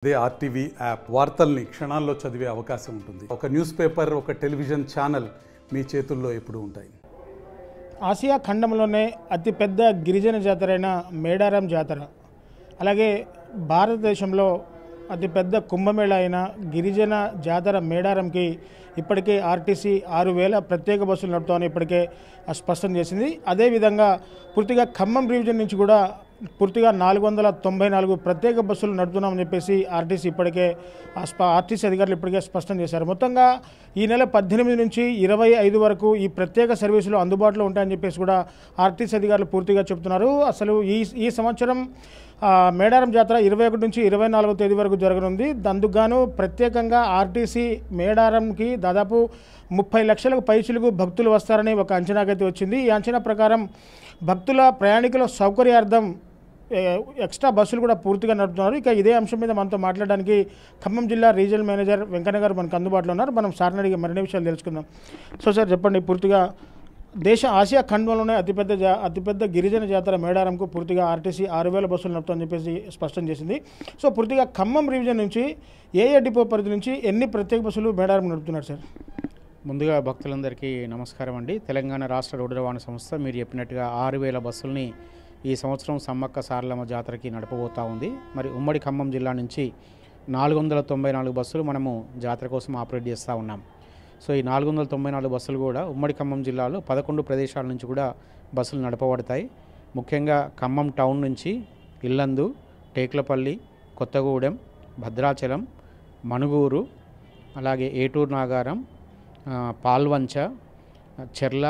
అదే RTV app వార్తల్ని క్షణాల్లో చదివే అవకాశం ఉంటుంది. ఒక న్యూస్ పేపర్, ఒక టెలివిజన్ ఛానల్ మీ చేతుల్లో ఎప్పుడూ ఉంటాయి. ఆసియా ఖండంలోనే అతిపెద్ద గిరిజన జాతరైన మేడారం జాతర, అలాగే భారతదేశంలో అతిపెద్ద కుంభమేళ అయిన గిరిజన జాతర మేడారంకి ఇప్పటికే ఆర్టీసీ 6,000 ప్రత్యేక బస్సులు నడుపుతామని ఇప్పటికే స్పష్టం చేసింది. అదేవిధంగా పూర్తిగా ఖమ్మం రీజన్ నుంచి కూడా పూర్తిగా 494 ప్రత్యేక బస్సులు నడుపుతున్నామని చెప్పేసి ఆర్టీసీ అధికారులు ఇప్పటికే స్పష్టం చేశారు. మొత్తంగా ఈ నెల 18 నుంచి 25 వరకు ఈ ప్రత్యేక సర్వీసులు అందుబాటులో ఉంటాయని చెప్పేసి కూడా ఆర్టీసీ అధికారులు పూర్తిగా చెబుతున్నారు. అసలు ఈ సంవత్సరం మేడారం జాతర 21 నుంచి 24వ తేదీ వరకు జరగనుంది. అందుకు గాను ప్రత్యేకంగా ఆర్టీసీ మేడారంకి దాదాపు 30 లక్షలకు పైచిలకు భక్తులు వస్తారని ఒక అంచనాకైతే వచ్చింది. ఈ అంచనా ప్రకారం భక్తుల ప్రయాణికుల సౌకర్యార్థం ఎక్స్ట్రా బస్సులు కూడా పూర్తిగా నడుపుతున్నారు. ఇక ఇదే అంశం మీద మనతో మాట్లాడడానికి ఖమ్మం జిల్లా రీజనల్ మేనేజర్ వెంకన్న గారు మనకు అందుబాటులో ఉన్నారు. మనం సార్ని అడిగి మరిన్ని విషయాలు తెలుసుకుందాం. సో సార్ చెప్పండి, పూర్తిగా ఆసియా ఖండంలోనే అతిపెద్ద గిరిజన జాతర మేడారంకు పూర్తిగా ఆర్టీసీ 6,000 బస్సులు నడుపుతామని చెప్పేసి స్పష్టం చేసింది. సో పూర్తిగా ఖమ్మం రీజన్ నుంచి ఏ డిపో పరిధి నుంచి ఎన్ని ప్రత్యేక బస్సులు మేడారం నడుపుతున్నారు సార్? ముందుగా భక్తులందరికీ నమస్కారం అండి. తెలంగాణ రాష్ట్ర రోడ్డు రవాణా సంస్థ మీరు చెప్పినట్టుగా 6,000 బస్సుల్ని ఈ సంవత్సరం సమ్మక్క సారలమ్మ జాతరకి నడపబోతూ ఉంది. మరి ఉమ్మడి ఖమ్మం జిల్లా నుంచి 494 బస్సులు మనము జాతర కోసం ఆపరేట్ చేస్తూ ఉన్నాం. సో ఈ 494 బస్సులు కూడా ఉమ్మడి ఖమ్మం జిల్లాలో 11 ప్రదేశాల నుంచి కూడా బస్సులు నడపబడతాయి. ముఖ్యంగా ఖమ్మం టౌన్ నుంచి ఇల్లందు, టేక్లపల్లి, కొత్తగూడెం, భద్రాచలం, మనుగూరు, అలాగే ఏటూరు నాగారం, పాల్వంచ, చెర్ల,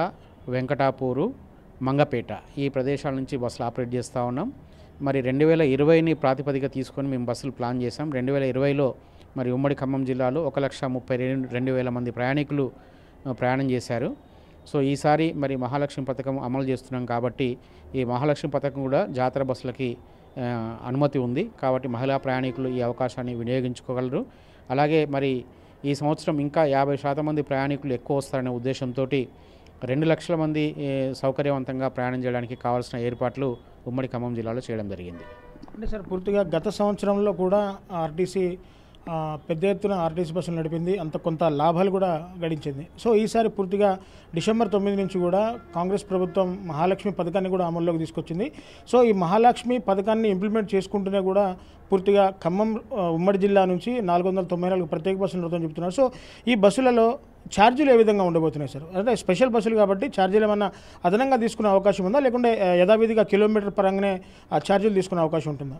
వెంకటాపూరు, మంగపేట ఈ ప్రదేశాల నుంచి బస్సులు ఆపరేట్ చేస్తూ ఉన్నాం. మరి 2020ని ప్రాతిపదిక తీసుకొని మేము బస్సులు ప్లాన్ చేసాం. 2020లో మరి ఉమ్మడి ఖమ్మం జిల్లాలో 1,32,000 మంది ప్రయాణికులు ప్రయాణం చేశారు. సో ఈసారి మరి మహాలక్ష్మి పథకం అమలు చేస్తున్నాం కాబట్టి ఈ మహాలక్ష్మి పథకం కూడా జాతర బస్సులకి అనుమతి ఉంది. కాబట్టి మహిళా ప్రయాణికులు ఈ అవకాశాన్ని వినియోగించుకోగలరు. అలాగే మరి ఈ సంవత్సరం ఇంకా 50% మంది ప్రయాణికులు ఎక్కువ వస్తారనే ఉద్దేశంతో 2 లక్షల మంది సౌకర్యవంతంగా ప్రయాణం చేయడానికి కావాల్సిన ఏర్పాట్లు ఉమ్మడి ఖమ్మం జిల్లాలో చేయడం జరిగింది. అంటే సార్ పూర్తిగా గత సంవత్సరంలో కూడా ఆర్టీసీ పెద్ద ఎత్తున ఆర్టీసీ బస్సులు నడిపింది, అంత కొంత లాభాలు కూడా గడించింది. సో ఈసారి పూర్తిగా డిసెంబర్ 9 నుంచి కూడా కాంగ్రెస్ ప్రభుత్వం మహాలక్ష్మి పథకాన్ని కూడా అమల్లోకి తీసుకొచ్చింది. సో ఈ మహాలక్ష్మి పథకాన్ని ఇంప్లిమెంట్ చేసుకుంటూనే కూడా పూర్తిగా ఖమ్మం ఉమ్మడి జిల్లా నుంచి 494 ప్రత్యేక బస్సులు నడుపుతామని చెప్తున్నారు. సో ఈ బస్సులలో ఛార్జీలు ఏ విధంగా ఉండబోతున్నాయి సార్? అంటే స్పెషల్ బస్సులు కాబట్టి ఛార్జీలు ఏమన్నా అదనంగా తీసుకునే అవకాశం ఉందా, లేకుంటే యథావిధిగా కిలోమీటర్ పరంగానే ఆ ఛార్జీలు తీసుకునే అవకాశం ఉంటుందా?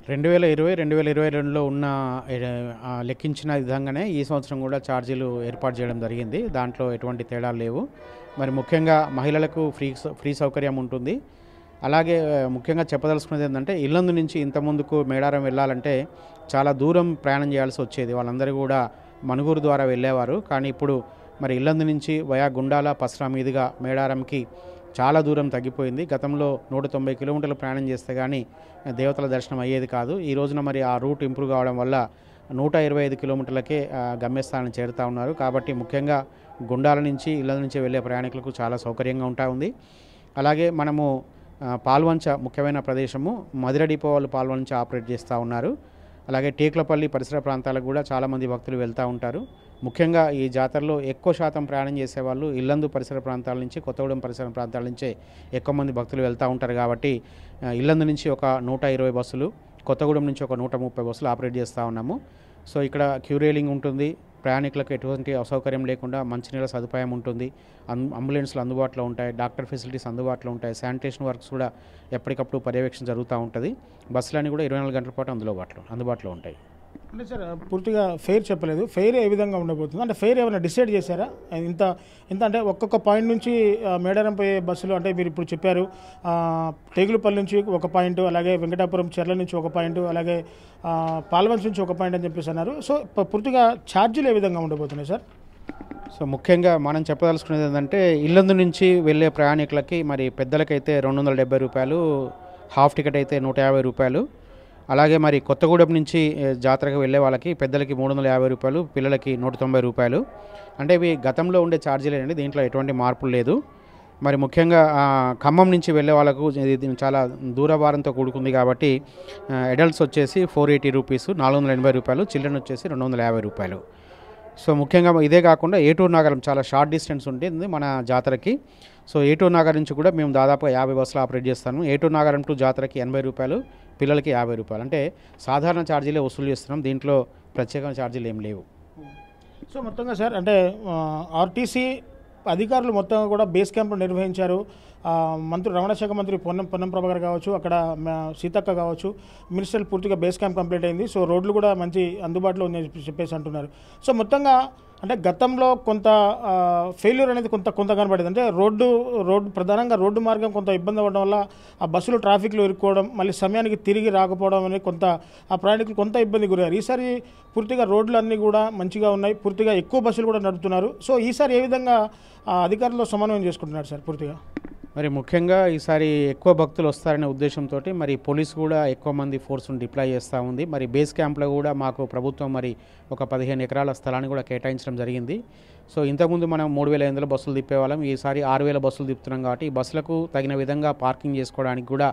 2020-2022లో ఉన్న లెక్కించిన విధంగానే ఈ సంవత్సరం కూడా ఛార్జీలు ఏర్పాటు చేయడం జరిగింది. దాంట్లో ఎటువంటి తేడాలు లేవు. మరి ముఖ్యంగా మహిళలకు ఫ్రీ సౌకర్యం ఉంటుంది. అలాగే ముఖ్యంగా చెప్పదలుచుకున్నది ఏంటంటే ఇల్లందు నుంచి ఇంతకుముందుకు మేడారం వెళ్ళాలంటే చాలా దూరం ప్రయాణం చేయాల్సి వచ్చేది. వాళ్ళందరూ కూడా మనుగూరు ద్వారా వెళ్ళేవారు. కానీ ఇప్పుడు మరి ఇల్లందు నుంచి వయా గుండాల, పస్రా మీదుగా మేడారంకి చాలా దూరం తగ్గిపోయింది. గతంలో 190 కిలోమీటర్లు ప్రయాణం చేస్తే కానీ దేవతల దర్శనం అయ్యేది కాదు. ఈ రోజున మరి ఆ రూట్ ఇంప్రూవ్ కావడం వల్ల 125 కిలోమీటర్లకే గమ్యస్థానాన్ని చేరుతూ ఉన్నారు. కాబట్టి ముఖ్యంగా గుండాల నుంచి ఇళ్ళ నుంచి వెళ్ళే ప్రయాణికులకు చాలా సౌకర్యంగా ఉంది. అలాగే మనము పాల్వంచ ముఖ్యమైన ప్రదేశము, మదిర డిపో వాళ్ళు పాల్వంచ ఆపరేట్ చేస్తూ ఉన్నారు. అలాగే టేక్లపల్లి పరిసర ప్రాంతాలకు కూడా చాలామంది భక్తులు వెళ్తూ ఉంటారు. ముఖ్యంగా ఈ జాతరలో ఎక్కువ శాతం ప్రయాణం చేసేవాళ్ళు ఇల్లందు పరిసర ప్రాంతాల నుంచి, కొత్తగూడెం పరిసర ప్రాంతాల నుంచే ఎక్కువ మంది భక్తులు వెళ్తూ ఉంటారు. కాబట్టి ఇల్లందు నుంచి ఒక 120 బస్సులు, కొత్తగూడెం నుంచి ఒక 130 బస్సులు ఆపరేట్ చేస్తూ ఉన్నాము. సో ఇక్కడ క్యూరేలింగ్ ఉంటుంది. ప్రయాణికులకు ఎటువంటి అసౌకర్యం లేకుండా మంచినీళ్ళ సదుపాయం ఉంటుంది. అంబులెన్స్లు అందుబాటులో ఉంటాయి. డాక్టర్ ఫెసిలిటీస్ అందుబాటులో ఉంటాయి. శానిటేషన్ వర్క్స్ కూడా ఎప్పటికప్పుడు పర్యవేక్షణ జరుగుతూ ఉంటుంది. బస్సులన్నీ కూడా 24 గంటల పాటు అందుబాటులో ఉంటాయి. అంటే సార్ పూర్తిగా ఫెయిర్ చెప్పలేదు. ఫెయిర్ ఏ విధంగా ఉండబోతుంది? అంటే ఫెయిర్ ఏమైనా డిసైడ్ చేశారా? ఇంత అంటే ఒక్కొక్క పాయింట్ నుంచి మేడారం పోయే బస్సులు, అంటే మీరు ఇప్పుడు చెప్పారు టేగులపల్లి నుంచి ఒక పాయింట్, అలాగే వెంకటాపురం చెర్ల నుంచి ఒక పాయింట్, అలాగే పాల్వంచ్ నుంచి ఒక పాయింట్ అని చెప్పేసి అన్నారు. సో పూర్తిగా ఛార్జీలు ఏ విధంగా ఉండబోతున్నాయి సార్? సో ముఖ్యంగా మనం చెప్పదలుచుకునేది ఏంటంటే ఇల్లందు నుంచి వెళ్ళే ప్రయాణికులకి మరి పెద్దలకైతే 270 రూపాయలు, హాఫ్ టికెట్ అయితే 150 రూపాయలు. అలాగే మరి కొత్తగూడెం నుంచి జాతరకు వెళ్ళే వాళ్ళకి పెద్దలకి 350 రూపాయలు, పిల్లలకి 190 రూపాయలు. అంటే ఇవి గతంలో ఉండే ఛార్జీలేనండి, దీంట్లో ఎటువంటి మార్పులు లేదు. మరి ముఖ్యంగా ఖమ్మం నుంచి వెళ్ళే వాళ్ళకు ఇది చాలా దూరభారంతో కూడుకుంది కాబట్టి అడల్ట్స్ వచ్చేసి 480 రూపీస్ 480 రూపాయలు, చిల్డ్రన్ వచ్చేసి 250 రూపాయలు. సో ముఖ్యంగా ఇదే కాకుండా ఏటూరు నగరం చాలా షార్ట్ డిస్టెన్స్ ఉంటుంది మన జాతరకి. సో ఏటూరు నగరం నుంచి కూడా మేము దాదాపుగా 50 బస్సులు ఆపరేట్ చేస్తాము. ఏటూరు నగరం టు జాతరకి 80 రూపాయలు, పిల్లలకి 50 రూపాయలు. అంటే సాధారణ ఛార్జీలే వసూలు చేస్తున్నాం, దీంట్లో ప్రత్యేకమైన ఛార్జీలు ఏం లేవు. సో మొత్తంగా సార్ అంటే ఆర్టీసీ అధికారులు మొత్తం కూడా బేస్ క్యాంపులు నిర్వహించారు. మంత్రి రవాణా శాఖ మంత్రి పొన్నం ప్రభాకర్ కావచ్చు, అక్కడ సీతక్క కావచ్చు, మినిస్టర్ పూర్తిగా బేస్ క్యాంప్ కంప్లీట్ అయింది. సో రోడ్లు కూడా మంచి అందుబాటులో ఉన్నాయని చెప్పేసి అంటున్నారు. సో మొత్తంగా అంటే గతంలో కొంత ఫెయిల్యూర్ అనేది కొంత కనబడింది. అంటే ప్రధానంగా రోడ్డు మార్గం కొంత ఇబ్బంది అవ్వడం వల్ల ఆ బస్సులు ట్రాఫిక్లో ఇరుక్కోవడం, మళ్ళీ సమయానికి తిరిగి రాకపోవడం అనేది కొంత ఆ ప్రయాణికులు కొంత ఇబ్బంది గురయ్యారు. ఈసారి పూర్తిగా రోడ్లు అన్నీ కూడా మంచిగా ఉన్నాయి, పూర్తిగా ఎక్కువ బస్సులు కూడా నడుపుతున్నారు. సో ఈసారి ఏ విధంగా అధికారులతో సమన్వయం చేసుకుంటున్నారు సార్ పూర్తిగా? మరి ముఖ్యంగా ఈసారి ఎక్కువ భక్తులు వస్తారనే ఉద్దేశంతో మరి పోలీసు కూడా ఎక్కువ మంది ఫోర్స్ను డిప్లాయ్ చేస్తూ ఉంది. మరి బేస్ క్యాంప్లో కూడా మాకు ప్రభుత్వం మరి ఒక 15 ఎకరాల స్థలాన్ని కూడా కేటాయించడం జరిగింది. సో ఇంతకుముందు మనం 3500 బస్సులు తిప్పేవాళ్ళం, ఈసారి 6000 బస్సులు తిప్పుతున్నాం. కాబట్టి ఈ బస్సులకు తగిన విధంగా పార్కింగ్ చేసుకోవడానికి కూడా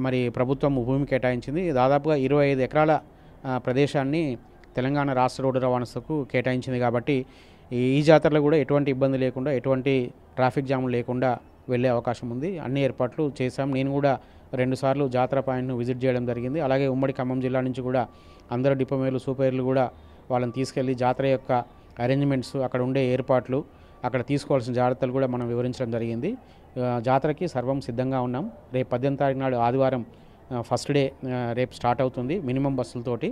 మరి ప్రభుత్వం భూమి కేటాయించింది. దాదాపుగా 25 ఎకరాల ప్రదేశాన్ని తెలంగాణ రాష్ట్ర రోడ్డు రవాణా శాఖకు కేటాయించింది. కాబట్టి ఈ జాతరలో కూడా ఎటువంటి ఇబ్బంది లేకుండా, ఎటువంటి ట్రాఫిక్ జామ్ లేకుండా వెళ్ళే అవకాశం ఉంది. అన్ని ఏర్పాట్లు చేశాం. నేను కూడా 2 సార్లు జాతర పాయింట్ను విజిట్ చేయడం జరిగింది. అలాగే ఉమ్మడి ఖమ్మం జిల్లా నుంచి కూడా అందరు డిపోమేలు సూపర్లు కూడా వాళ్ళని తీసుకెళ్ళి జాతర యొక్క అరేంజ్మెంట్స్, అక్కడ ఉండే ఏర్పాట్లు, అక్కడ తీసుకోవాల్సిన జాగ్రత్తలు కూడా మనం వివరించడం జరిగింది. జాతరకి సర్వం సిద్ధంగా ఉన్నాం. రేపు 18వ తారీఖు నాడు ఆదివారం ఫస్ట్ డే రేపు స్టార్ట్ అవుతుంది మినిమం బస్సులతోటి.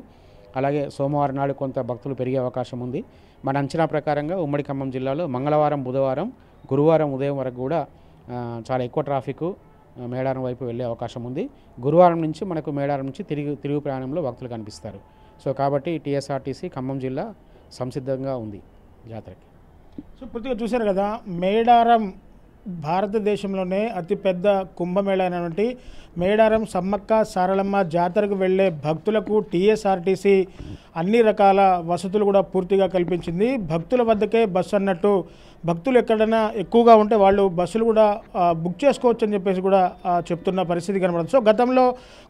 అలాగే సోమవారం నాడు కొంత భక్తులు పెరిగే అవకాశం ఉంది. మన అంచనా ప్రకారంగా ఉమ్మడి ఖమ్మం జిల్లాలో మంగళవారం, బుధవారం, గురువారం ఉదయం వరకు కూడా చాలా ఎక్కువ ట్రాఫిక్ మేడారం వైపు వెళ్ళే అవకాశం ఉంది. గురువారం నుంచి మనకు మేడారం నుంచి తిరుగు ప్రయాణంలో భక్తులు కనిపిస్తారు. సో కాబట్టి టీఎస్ఆర్టీసీ ఖమ్మం జిల్లా సంసిద్ధంగా ఉంది జాతరకి. సో పూర్తిగా చూశారు కదా, మేడారం భారతదేశంలోనే అతిపెద్ద కుంభమేళా అయినటువంటి మేడారం సమ్మక్క సారలమ్మ జాతరకు వెళ్ళే భక్తులకు టీఎస్ఆర్టీసీ అన్ని రకాల వసతులు కూడా పూర్తిగా కల్పించింది. భక్తుల వద్దకే బస్సు అన్నట్టు భక్తులు ఎక్కడైనా ఎక్కువగా ఉంటే వాళ్ళు బస్సులు కూడా బుక్ చేసుకోవచ్చు అని చెప్పేసి కూడా చెప్తున్న పరిస్థితి కనబడుతుంది. సో గతంలో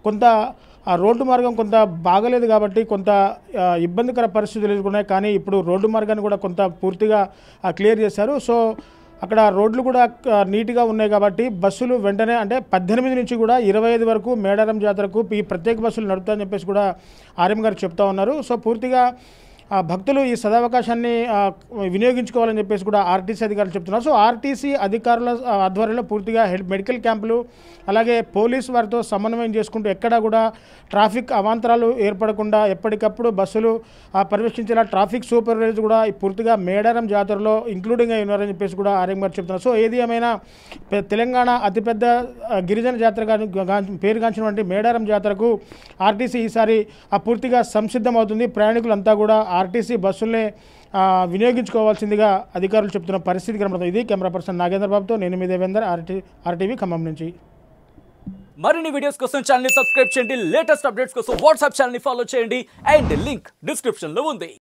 కొంత రోడ్డు మార్గం కొంత బాగలేదు కాబట్టి కొంత ఇబ్బందికర పరిస్థితులు ఎదుర్కొన్నాయి. కానీ ఇప్పుడు రోడ్డు మార్గాన్ని కూడా కొంత పూర్తిగా క్లియర్ చేశారు. సో అక్కడ రోడ్లు కూడా నీట్గా ఉన్నాయి కాబట్టి బస్సులు వెంటనే అంటే 18 నుంచి కూడా 25 వరకు మేడారం జాతరకు ఈ ప్రత్యేక బస్సులు నడుపుతాయని చెప్పేసి కూడా ఆర్ఎం గారు చెప్తా ఉన్నారు. సో పూర్తిగా భక్తులు ఈ సదవకాశాన్ని వినియోగించుకోవాలని చెప్పేసి కూడా ఆర్టీసీ అధికారులు చెప్తున్నారు. సో ఆర్టీసీ అధికారుల ఆధ్వర్యంలో పూర్తిగా మెడికల్ క్యాంపులు, అలాగే పోలీసు వారితో సమన్వయం చేసుకుంటూ ఎక్కడా కూడా ట్రాఫిక్ అవాంతరాలు ఏర్పడకుండా ఎప్పటికప్పుడు బస్సులు పర్యవేక్షించేలా ట్రాఫిక్ సూపర్వైజర్ కూడా పూర్తిగా మేడారం జాతరలో ఇంక్లూడింగ్ అయి ఉన్నారని చెప్పేసి కూడా ఆర్ఎం గారు చెప్తున్నారు. సో ఏది ఏమైనా తెలంగాణ అతిపెద్ద గిరిజన జాతర పేరుగాంచినటువంటి మేడారం జాతరకు ఆర్టీసీ ఈసారి పూర్తిగా సంసిద్ధమవుతుంది. ప్రయాణికులంతా కూడా ఆర్టీసీ బస్సుల్నే వినియోగించుకోవాల్సిందిగా అధికారులు చెప్తున్న పరిస్థితి కనబడుతుంది. ఇది కెమెరా పర్సన్ నాగేంద్ర బాబుతో నేను మీ దేవేందర్, ఆర్టీవీ ఖమ్మం నుంచి. మరిన్ని వీడియోస్ కోసం ఛానల్ ని సబ్స్క్రైబ్ చేయండి, లేటెస్ట్ అప్డేట్స్ కోసం వాట్సాప్ ఛానల్ ని ఫాలో చేయండి అండ్ లింక్ డిస్క్రిప్షన్ లో ఉంది.